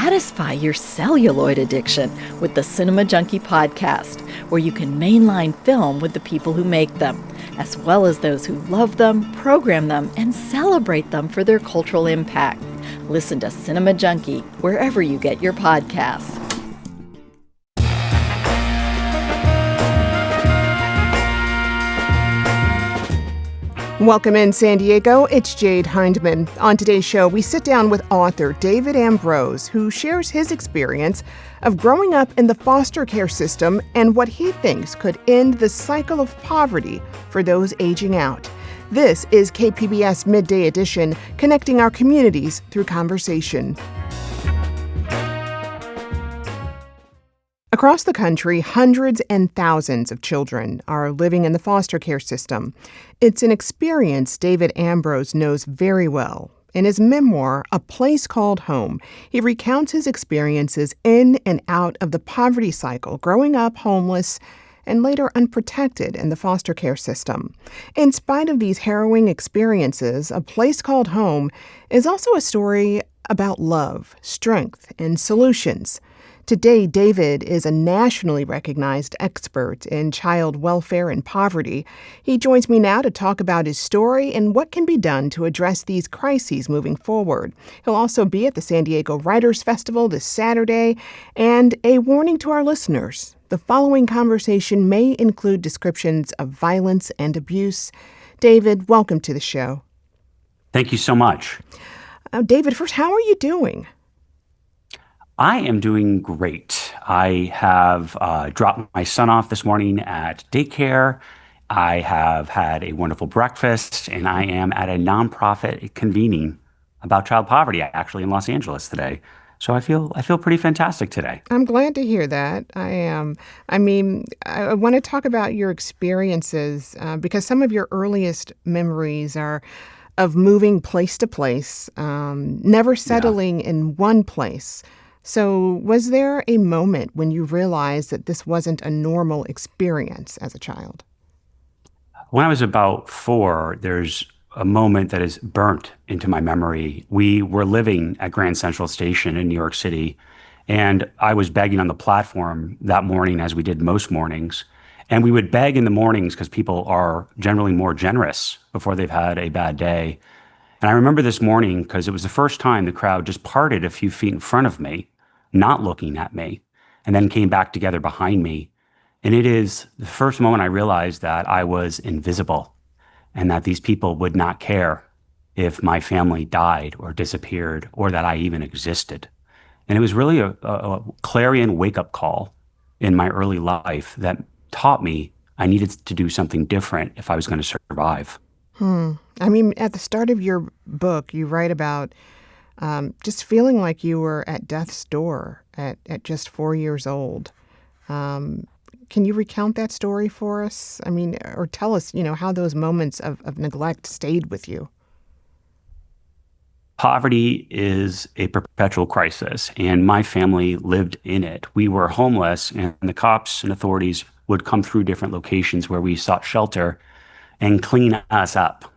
satisfy your celluloid addiction with the Cinema Junkie podcast, where you can mainline film with the people who make them, as well as those who love them, program them, and celebrate them for their cultural impact. Listen to Cinema Junkie wherever you get your podcasts. Welcome in San Diego, it's Jade Hindman. On today's show, we sit down with author David Ambroz, who shares his experience of growing up in the foster care system and what he thinks could end the cycle of poverty for those aging out. This is KPBS Midday Edition, connecting our communities through conversation. Across the country, hundreds and thousands of children are living in the foster care system. It's an experience David Ambroz knows very well. In his memoir, A Place Called Home, he recounts his experiences in and out of the poverty cycle, growing up homeless and later unprotected in the foster care system. In spite of these harrowing experiences, A Place Called Home is also a story about love, strength, and solutions. Today, David is a nationally recognized expert in child welfare and poverty. He joins me now to talk about his story and what can be done to address these crises moving forward. He'll also be at the San Diego Writers Festival this Saturday. And a warning to our listeners, the following conversation may include descriptions of violence and abuse. David, welcome to the show. Thank you so much. David, first, how are you doing? I am doing great. I have dropped my son off this morning at daycare. I have had a wonderful breakfast, and I am at a nonprofit convening about child poverty, actually in Los Angeles today. So I feel pretty fantastic today. I'm glad to hear that. I am. I want to talk about your experiences because some of your earliest memories are of moving place to place, never settling in one place. So was there a moment when you realized that this wasn't a normal experience as a child? When I was about 4, there's a moment that is burnt into my memory. We were living at Grand Central Station in New York City, and I was begging on the platform that morning, as we did most mornings. And we would beg in the mornings because people are generally more generous before they've had a bad day. And I remember this morning because it was the first time the crowd just parted a few feet in front of me, not looking at me, and then came back together behind me. And it is the first moment I realized that I was invisible and that these people would not care if my family died or disappeared or that I even existed. And it was really a clarion wake-up call in my early life that taught me I needed to do something different if I was going to survive. At the start of your book, you write about just feeling like you were at death's door at just 4 years old. Can you recount that story for us? Or tell us, how those moments of neglect stayed with you. Poverty is a perpetual crisis, and my family lived in it. We were homeless, and the cops and authorities would come through different locations where we sought shelter and clean us up.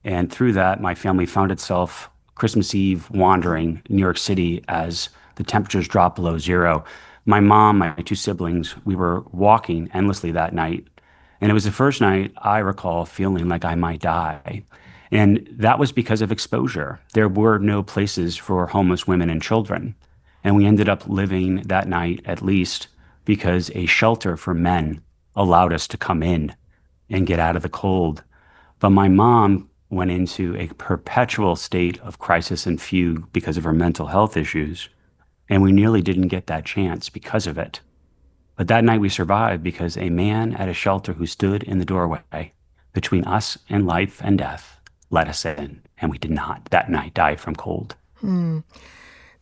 And through that, my family found itself Christmas Eve wandering New York City as the temperatures dropped below zero. My mom, my 2 siblings, we were walking endlessly that night. And it was the first night I recall feeling like I might die. And that was because of exposure. There were no places for homeless women and children. And we ended up living that night, at least, because a shelter for men allowed us to come in and get out of the cold. But my mom went into a perpetual state of crisis and fugue because of her mental health issues. And we nearly didn't get that chance because of it. But that night we survived because a man at a shelter who stood in the doorway between us and life and death let us in. And we did not that night die from cold.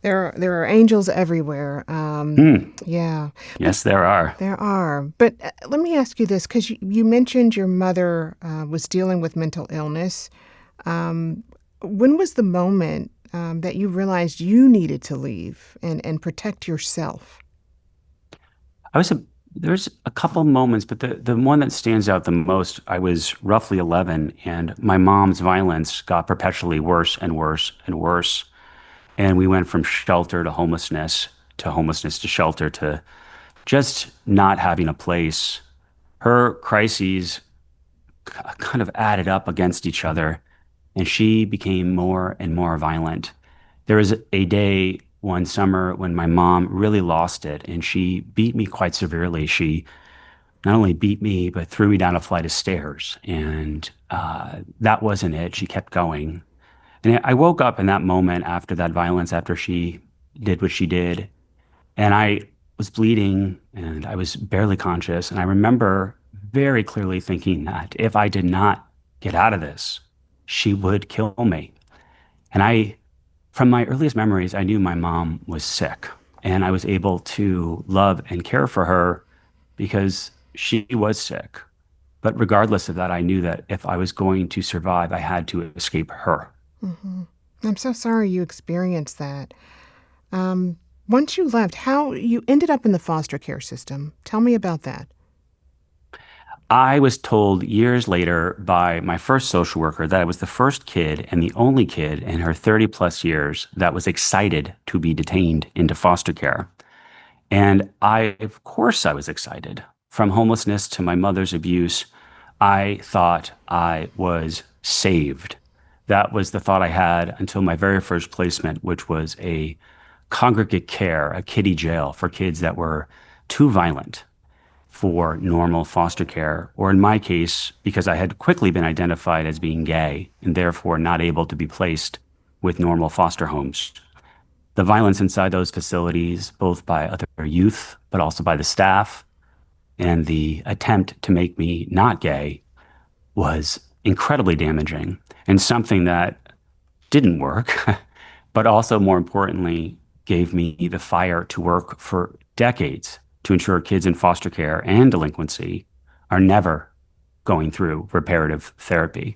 There are angels everywhere. Yeah. Yes, there are. There are. But let me ask you this, because you mentioned your mother was dealing with mental illness. When was the moment that you realized you needed to leave and protect yourself? There's a couple moments, but the one that stands out the most, I was roughly 11, and my mom's violence got perpetually worse and worse and worse. And we went from shelter to homelessness to shelter to just not having a place. Her crises kind of added up against each other, and she became more and more violent. There was a day one summer when my mom really lost it, and she beat me quite severely. She not only beat me, but threw me down a flight of stairs. And that wasn't it. She kept going. And I woke up in that moment after that violence, after she did what she did, and I was bleeding and I was barely conscious. And I remember very clearly thinking that if I did not get out of this, she would kill me. And from my earliest memories, I knew my mom was sick and I was able to love and care for her because she was sick. But regardless of that, I knew that if I was going to survive, I had to escape her. Hmm. I'm so sorry you experienced that. Um, Once you left, how you ended up in the foster care system? Tell me about that. I was told years later by my first social worker that I was the first kid and the only kid in her 30 plus years that was excited to be detained into foster care. And of course, I was excited. From homelessness to my mother's abuse, I thought I was saved. That was the thought I had until my very first placement, which was a congregate care, a kiddie jail for kids that were too violent for normal foster care, or in my case, because I had quickly been identified as being gay and therefore not able to be placed with normal foster homes. The violence inside those facilities, both by other youth, but also by the staff, and the attempt to make me not gay was incredibly damaging and something that didn't work, but also more importantly, gave me the fire to work for decades to ensure kids in foster care and delinquency are never going through reparative therapy.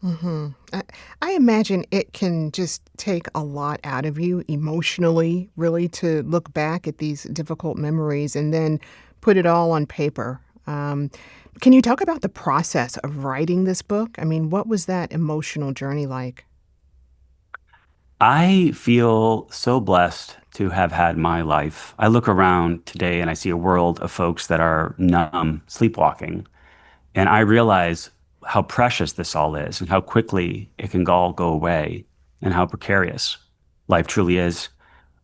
Hmm. I imagine it can just take a lot out of you emotionally, really, to look back at these difficult memories and then put it all on paper. Can you talk about the process of writing this book? I mean, what was that emotional journey like? I feel so blessed to have had my life. I look around today and I see a world of folks that are numb, sleepwalking, and I realize how precious this all is and how quickly it can all go away and how precarious life truly is.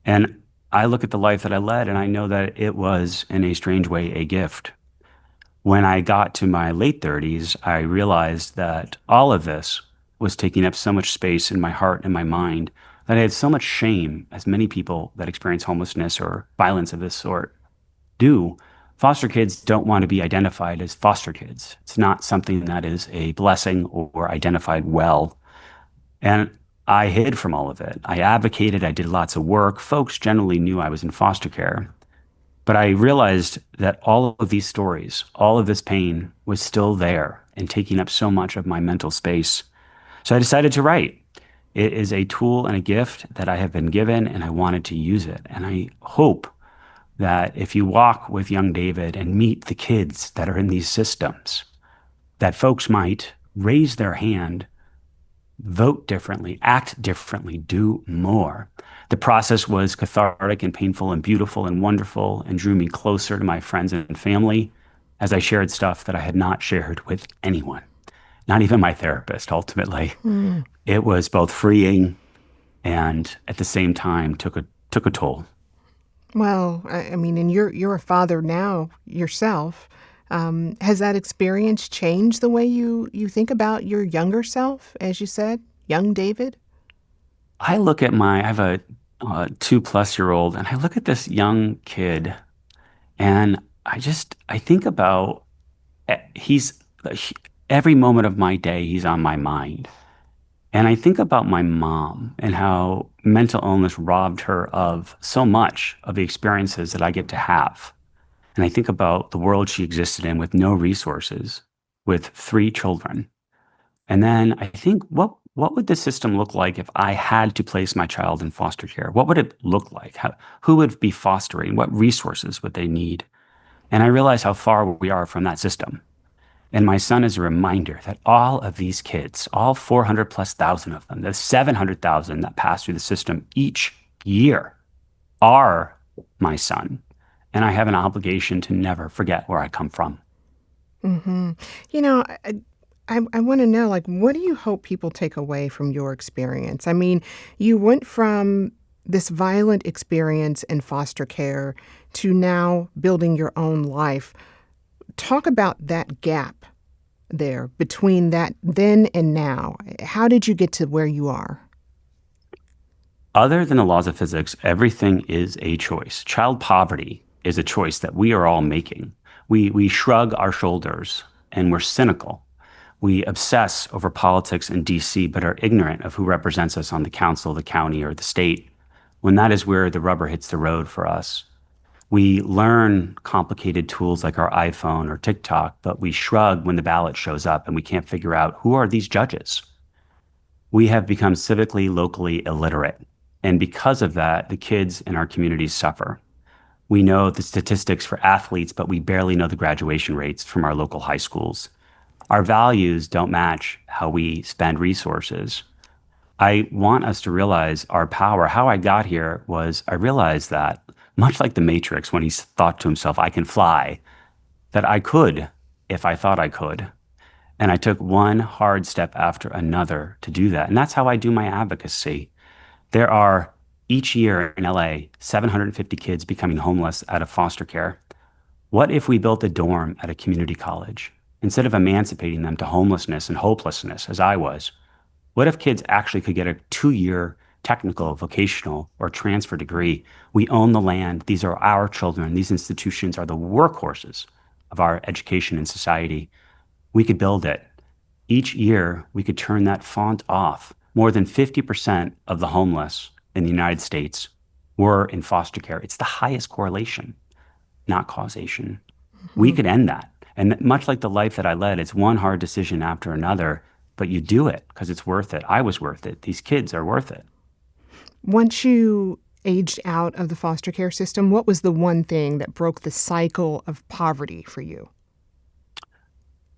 And I look at the life that I led and I know that it was, in a strange way, a gift. When I got to my late 30s, I realized that all of this was taking up so much space in my heart and my mind that I had so much shame, as many people that experience homelessness or violence of this sort do. Foster kids don't want to be identified as foster kids. It's not something that is a blessing or identified well. And I hid from all of it. I advocated, I did lots of work. Folks generally knew I was in foster care. But I realized that all of these stories, all of this pain was still there and taking up so much of my mental space. So I decided to write. It is a tool and a gift that I have been given, and I wanted to use it. And I hope that if you walk with young David and meet the kids that are in these systems, that folks might raise their hand, vote differently, act differently, do more. The process was cathartic and painful and beautiful and wonderful and drew me closer to my friends and family as I shared stuff that I had not shared with anyone, not even my therapist, ultimately. Hmm. It was both freeing and at the same time took a toll. Well, I mean, and you're a father now yourself. Has that experience changed the way you think about your younger self, as you said, young David? I have a 2 plus year old, and I look at this young kid, and I think about he's every moment of my day, he's on my mind. And I think about my mom and how mental illness robbed her of so much of the experiences that I get to have. And I think about the world she existed in with no resources, with 3 children. And then I think, what would the system look like if I had to place my child in foster care? What would it look like? Who would be fostering? What resources would they need? And I realize how far we are from that system. And my son is a reminder that all of these kids, all 400 plus thousand of them, the 700,000 that pass through the system each year are my son. And I have an obligation to never forget where I come from. Hmm. You know, I want to know, like, what do you hope people take away from your experience? I mean, you went from this violent experience in foster care to now building your own life. Talk about that gap there between that then and now. How did you get to where you are? Other than the laws of physics, everything is a choice. Child poverty is a choice that we are all making. We shrug our shoulders and we're cynical. We obsess over politics in DC, but are ignorant of who represents us on the council, the county, or the state, when that is where the rubber hits the road for us. We learn complicated tools like our iPhone or TikTok, but we shrug when the ballot shows up and we can't figure out who are these judges. We have become civically, locally illiterate. And because of that, the kids in our communities suffer. We know the statistics for athletes, but we barely know the graduation rates from our local high schools. Our values don't match how we spend resources. I want us to realize our power. How I got here was I realized that, much like the Matrix, when he thought to himself, I can fly, that I could if I thought I could. And I took one hard step after another to do that. And that's how I do my advocacy. There are each year in LA, 750 kids becoming homeless out of foster care. What if we built a dorm at a community college? Instead of emancipating them to homelessness and hopelessness, as I was, what if kids actually could get a 2-year technical, vocational, or transfer degree? We own the land. These are our children. These institutions are the workhorses of our education and society. We could build it. Each year, we could turn that font off. More than 50% of the homeless in the United States were in foster care. It's the highest correlation, not causation. We could end that. And much like the life that I led, it's one hard decision after another, but you do it because it's worth it. I was worth it. These kids are worth it. Once you aged out of the foster care system, what was the one thing that broke the cycle of poverty for you?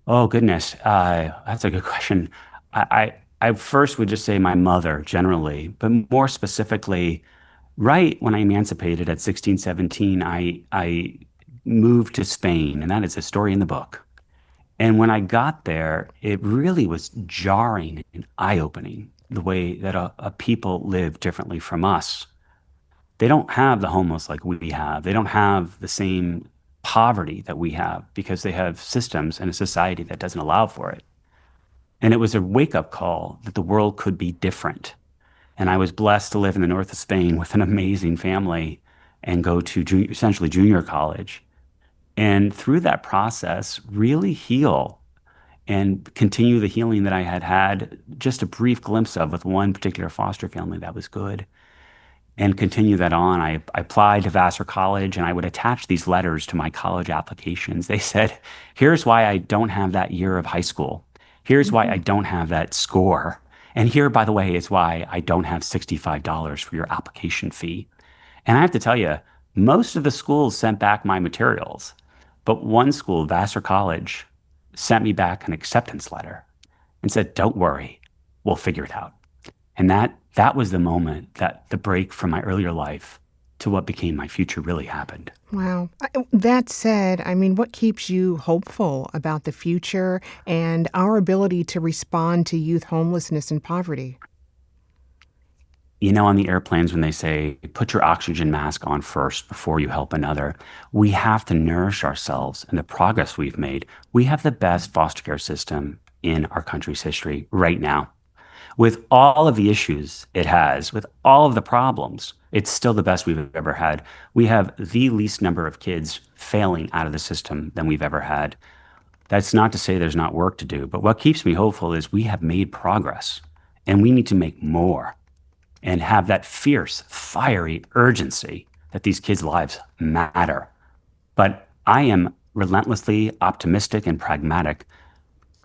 Oh, goodness. That's a good question. I first would just say my mother generally, but more specifically, right when I emancipated at 16, 17, I moved to Spain, and that is a story in the book. And when I got there, it really was jarring and eye-opening the way that a people live differently from us. They don't have the homeless like we have. They don't have the same poverty that we have because they have systems and a society that doesn't allow for it. And it was a wake-up call that the world could be different. And I was blessed to live in the north of Spain with an amazing family and go to essentially junior college. And through that process, really heal and continue the healing that I had had just a brief glimpse of with one particular foster family that was good, and continue that on. I applied to Vassar College and I would attach these letters to my college applications. They said, here's why I don't have that year of high school. Here's why I don't have that score. And here, by the way, is why I don't have $65 for your application fee. And I have to tell you, most of the schools sent back my materials, but one school, Vassar College, sent me back an acceptance letter and said, don't worry, we'll figure it out. And that was the moment that the break from my earlier life to what became my future really happened. Wow. That said, I mean, what keeps you hopeful about the future and our ability to respond to youth homelessness and poverty? You know, on the airplanes, when they say, put your oxygen mask on first before you help another, we have to nourish ourselves and the progress we've made. We have the best foster care system in our country's history right now. With all of the issues it has, with all of the problems, it's still the best we've ever had. We have the least number of kids failing out of the system than we've ever had. That's not to say there's not work to do, but what keeps me hopeful is we have made progress and we need to make more and have that fierce, fiery urgency that these kids' lives matter. But I am relentlessly optimistic and pragmatic.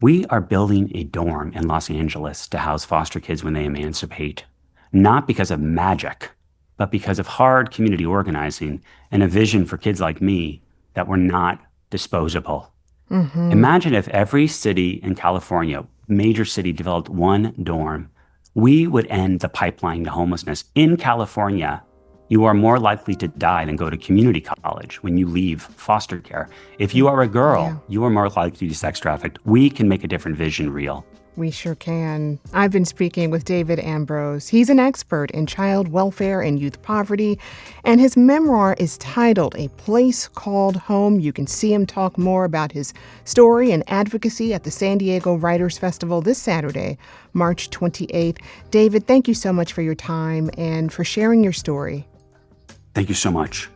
We are building a dorm in Los Angeles to house foster kids when they emancipate, not because of magic, but because of hard community organizing and a vision for kids like me that were not disposable. Imagine if every city in California, major city, developed one dorm. We would end the pipeline to homelessness. In California, you are more likely to die than go to community college when you leave foster care. If you are a girl, you are more likely to be sex trafficked. We can make a different vision real. We sure can. I've been speaking with David Ambroz. He's an expert in child welfare and youth poverty, and his memoir is titled A Place Called Home. You can see him talk more about his story and advocacy at the San Diego Writers Festival this Saturday, March 28th. David, thank you so much for your time and for sharing your story. Thank you so much.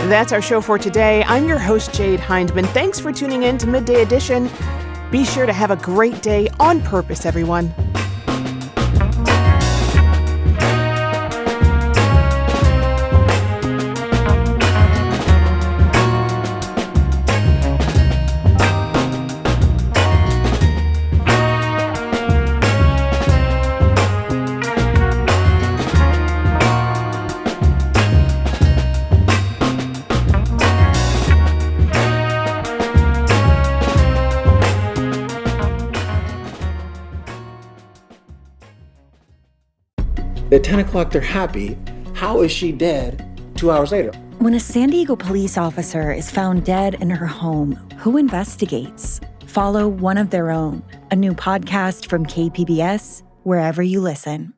That's our show for today. I'm your host, Jade Hindman. Thanks for tuning in to Midday Edition. Be sure to have a great day on purpose, everyone. At 10 o'clock, they're happy. How is she dead 2 hours later? When a San Diego police officer is found dead in her home, who investigates? Follow One of Their Own, a new podcast from KPBS, wherever you listen.